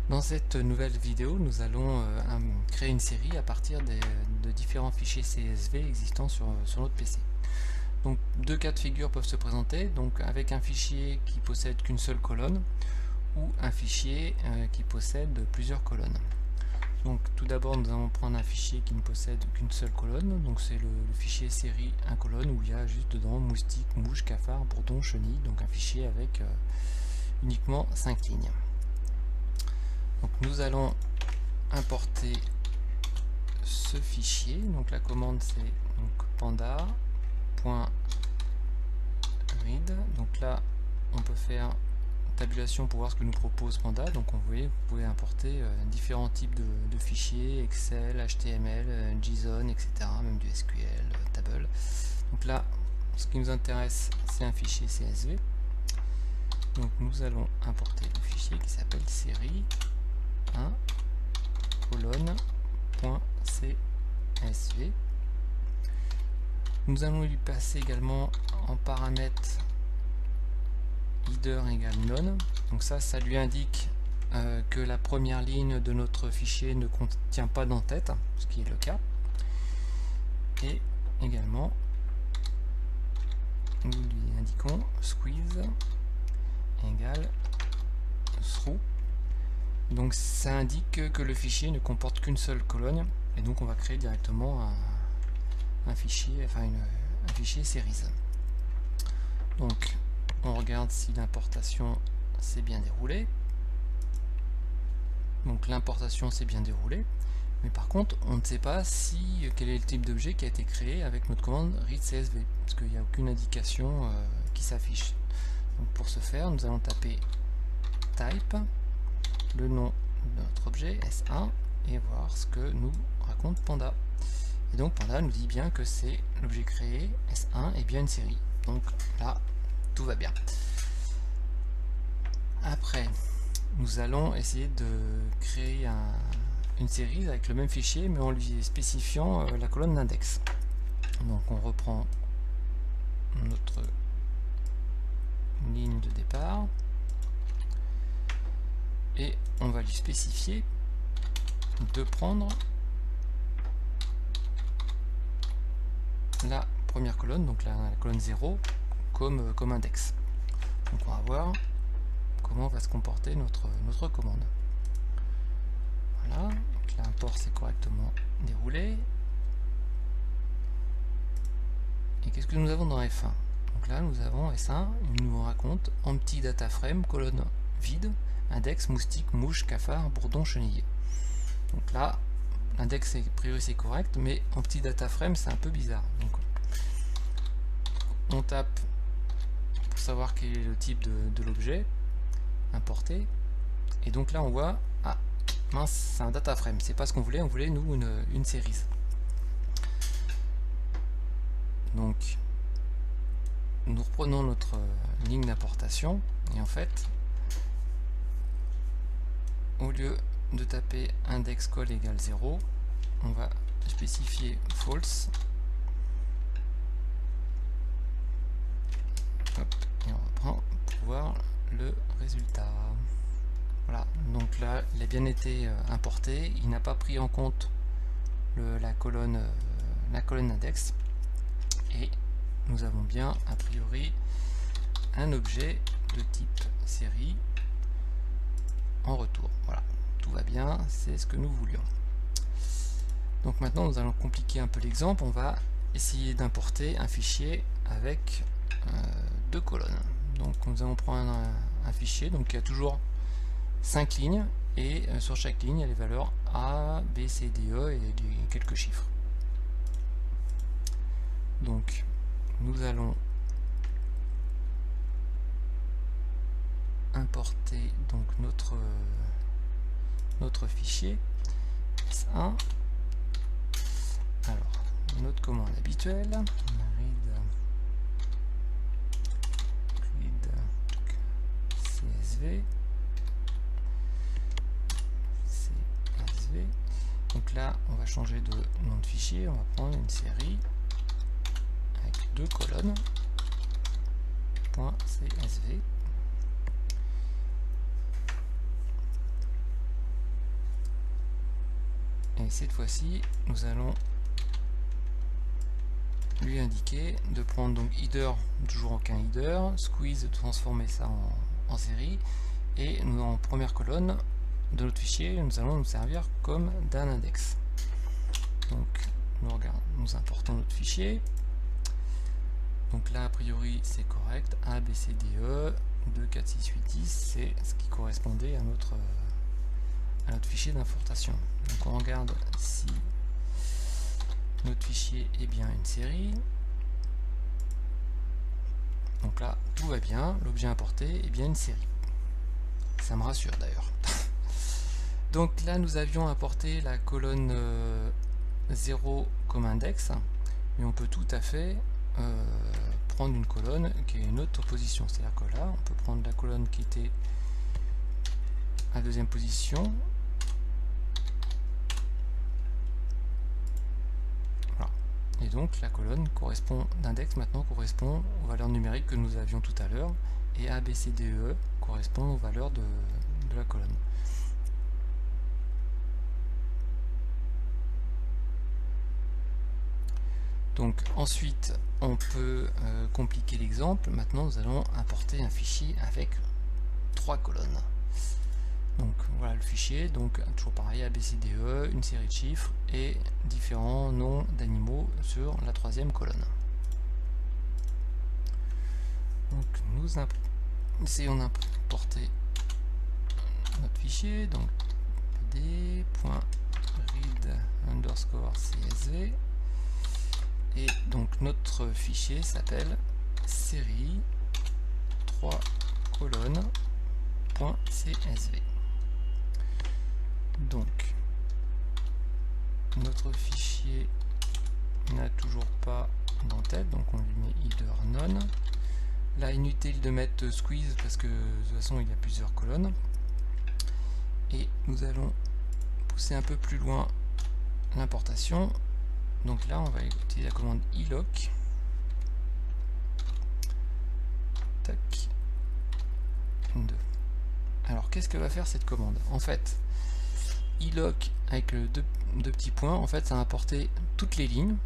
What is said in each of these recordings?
Dans cette nouvelle vidéo, nous allons créer une série à partir de différents fichiers CSV existants sur notre PC. Donc deux cas de figure peuvent se présenter, donc avec un fichier qui possède qu'une seule colonne ou un fichier qui possède plusieurs colonnes. Donc tout d'abord nous allons prendre un fichier qui ne possède qu'une seule colonne, donc c'est le fichier série 1 colonne où il y a juste dedans moustique, mouche, cafard, bourdon, chenille, donc un fichier avec uniquement 5 lignes. Donc nous allons importer ce fichier, donc la commande c'est panda.read, donc là on peut faire tabulation pour voir ce que nous propose Panda, donc vous voyez, vous pouvez importer différents types de fichiers, Excel, HTML, JSON, etc., même du SQL, table. Donc là, ce qui nous intéresse, c'est un fichier CSV. Donc nous allons importer le fichier qui s'appelle série 1 colonne.csv. Nous allons lui passer également en paramètre header égale none. Donc ça lui indique que la première ligne de notre fichier ne contient pas d'entête, ce qui est le cas. Et également, nous lui indiquons squeeze égale through. Donc ça indique que le fichier ne comporte qu'une seule colonne, et donc on va créer directement un fichier, un fichier series. Donc on regarde si l'importation s'est bien déroulée. Donc l'importation s'est bien déroulée, mais par contre on ne sait pas quel est le type d'objet qui a été créé avec notre commande read CSV, parce qu'il n'y a aucune indication qui s'affiche. Donc pour ce faire, nous allons taper type, le nom de notre objet S1, et voir ce que nous raconte Panda. Et donc Panda nous dit bien que c'est l'objet créé S1 et bien une série. Donc là, tout va bien. Après, nous allons essayer de créer une série avec le même fichier, mais en lui spécifiant la colonne d'index. Donc on reprend notre ligne de départ et on va lui spécifier de prendre la première colonne, donc la colonne 0 comme index. Donc on va voir comment va se comporter notre commande. Voilà, donc l'import s'est correctement déroulé. Et qu'est-ce que nous avons dans F1? Donc là nous avons S1, il nous raconte empty data frame, colonne vide, index, moustique, mouche, cafard, bourdon, chenille. Donc là, l'index a priori c'est correct, mais empty data frame c'est un peu bizarre. Donc on tape pour savoir quel est le type de l'objet importé, et donc là on voit, ah mince, c'est un data frame, c'est pas ce qu'on voulait, on voulait nous une série. Donc nous reprenons notre ligne d'importation, et en fait au lieu de taper index call égale 0, on va spécifier false. Hop, et on reprend pour voir le résultat. Voilà, donc là il a bien été importé, il n'a pas pris en compte la colonne index, et nous avons bien a priori un objet de type série en retour. Voilà, tout va bien, c'est ce que nous voulions. Donc maintenant nous allons compliquer un peu l'exemple, on va essayer d'importer un fichier avec deux colonnes. Donc nous allons prendre un fichier donc qui a toujours 5 lignes, et sur chaque ligne il y a les valeurs A, B, C, D, E et quelques chiffres. Donc nous allons importer donc notre fichier S1. Alors notre commande habituelle, read CSV. Donc là on va changer de nom de fichier, on va prendre une série avec deux colonnes .csv. Et cette fois-ci, nous allons lui indiquer de prendre donc header, toujours aucun header, squeeze, de transformer ça en série, et nous, en première colonne de notre fichier, nous allons nous servir comme d'un index. Donc nous importons notre fichier. Donc là a priori c'est correct, A, B, C, D, E, 2, 4, 6, 8, 10, c'est ce qui correspondait à notre fichier d'importation. Donc on regarde si notre fichier est bien une série. Donc là tout va bien, l'objet importé est bien une série. Ça me rassure d'ailleurs. Donc là nous avions importé la colonne 0 comme index, mais on peut tout à fait prendre une colonne qui est une autre position. C'est-à-dire que là on peut prendre la colonne qui était à deuxième position. Voilà. Et donc la colonne correspond d'index maintenant correspond aux valeurs numériques que nous avions tout à l'heure, et A, B, C, D, E correspond aux valeurs de la colonne. Donc ensuite on peut compliquer l'exemple. Maintenant nous allons importer un fichier avec 3 colonnes. Donc voilà le fichier, donc toujours pareil, ABCDE, une série de chiffres et différents noms d'animaux sur la troisième colonne. Donc nous essayons d'importer notre fichier, donc pd.read_csv, et donc notre fichier s'appelle série 3 colonnes.csv. Donc notre fichier n'a toujours pas d'entête, donc on lui met header none. Là inutile de mettre squeeze parce que de toute façon il y a plusieurs colonnes, et nous allons pousser un peu plus loin l'importation. Donc là on va utiliser la commande iloc. Tac 2. Alors qu'est-ce que va faire cette commande? En fait iloc avec le deux petits points, en fait ça va importer toutes les lignes,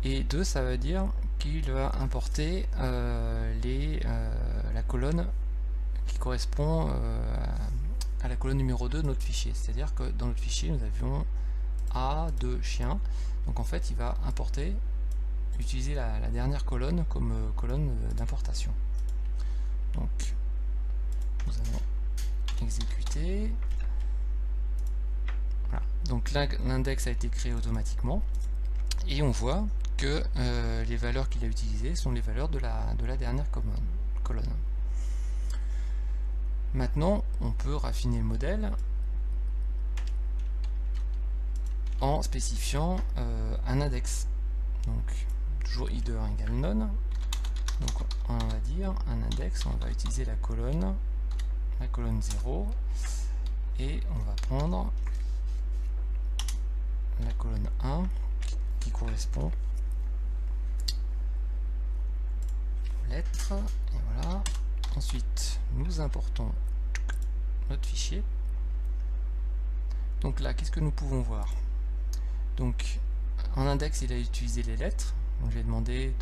et 2 ça veut dire qu'il va importer la colonne qui correspond à la colonne numéro 2 de notre fichier. C'est-à-dire que dans notre fichier nous avions A2 chien, donc en fait il va importer, utiliser la dernière colonne comme colonne d'importation. Donc nous allons exécuter. Voilà. Donc l'index a été créé automatiquement, et on voit que les valeurs qu'il a utilisées sont les valeurs de la dernière colonne. Maintenant on peut raffiner le modèle en spécifiant un index. Donc toujours header égale none. Donc on va dire un index, on va utiliser la colonne 0, et on va prendre la colonne 1 qui correspond aux lettres, et voilà. Ensuite nous importons notre fichier. Donc là qu'est-ce que nous pouvons voir? Donc en index il a utilisé les lettres, donc je lui ai demandé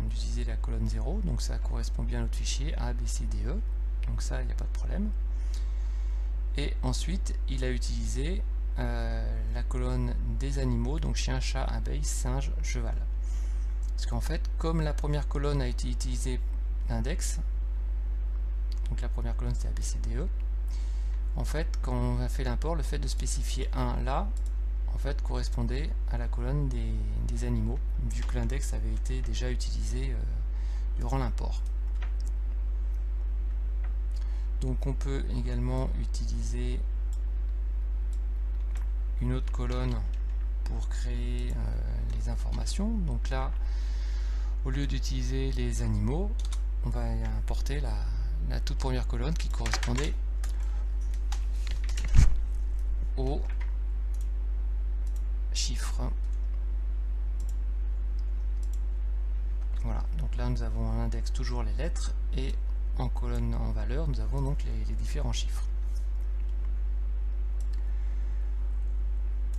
d'utiliser la colonne 0, donc ça correspond bien à notre fichier A, B, C, D, E, donc ça il n'y a pas de problème. Et ensuite il a utilisé la colonne des animaux, donc chien, chat, abeille, singe, cheval. Parce qu'en fait comme la première colonne a été utilisée l'index, donc la première colonne c'est A, B, C, D, E, en fait quand on a fait l'import, le fait de spécifier 1 là en fait correspondait à la colonne des animaux, vu que l'index avait été déjà utilisé durant l'import. Donc on peut également utiliser une autre colonne pour créer les informations. Donc là, au lieu d'utiliser les animaux, on va importer la toute première colonne qui correspondait aux chiffres. Voilà, donc là nous avons un index toujours les lettres, et en colonne en valeur nous avons donc les différents chiffres.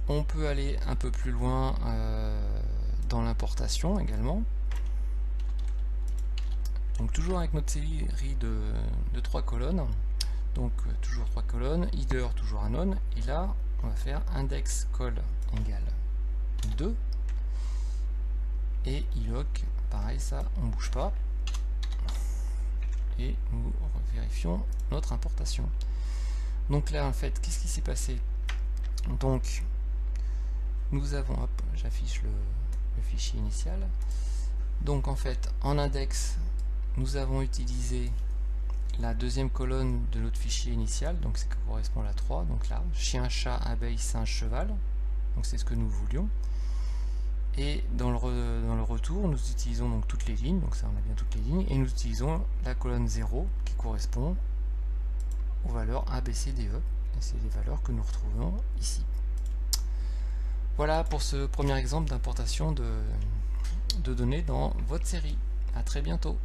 On peut aller un peu plus loin dans l'importation également. Donc toujours avec notre série de 3 colonnes. Donc toujours 3 colonnes, header toujours anon, et là on va faire index col égale 2 et iloc, pareil, ça on bouge pas, et nous vérifions notre importation. Donc là en fait, qu'est-ce qui s'est passé? Donc nous avons, hop, j'affiche le fichier initial. Donc en fait en index nous avons utilisé la deuxième colonne de notre fichier initial, donc ça correspond à la 3, donc là, chien, chat, abeille, singe, cheval, donc c'est ce que nous voulions. Et dans le retour, nous utilisons donc toutes les lignes, donc ça on a bien toutes les lignes, et nous utilisons la colonne 0 qui correspond aux valeurs A, B, C, D, E, et c'est les valeurs que nous retrouvons ici. Voilà pour ce premier exemple d'importation de données dans votre série. À très bientôt.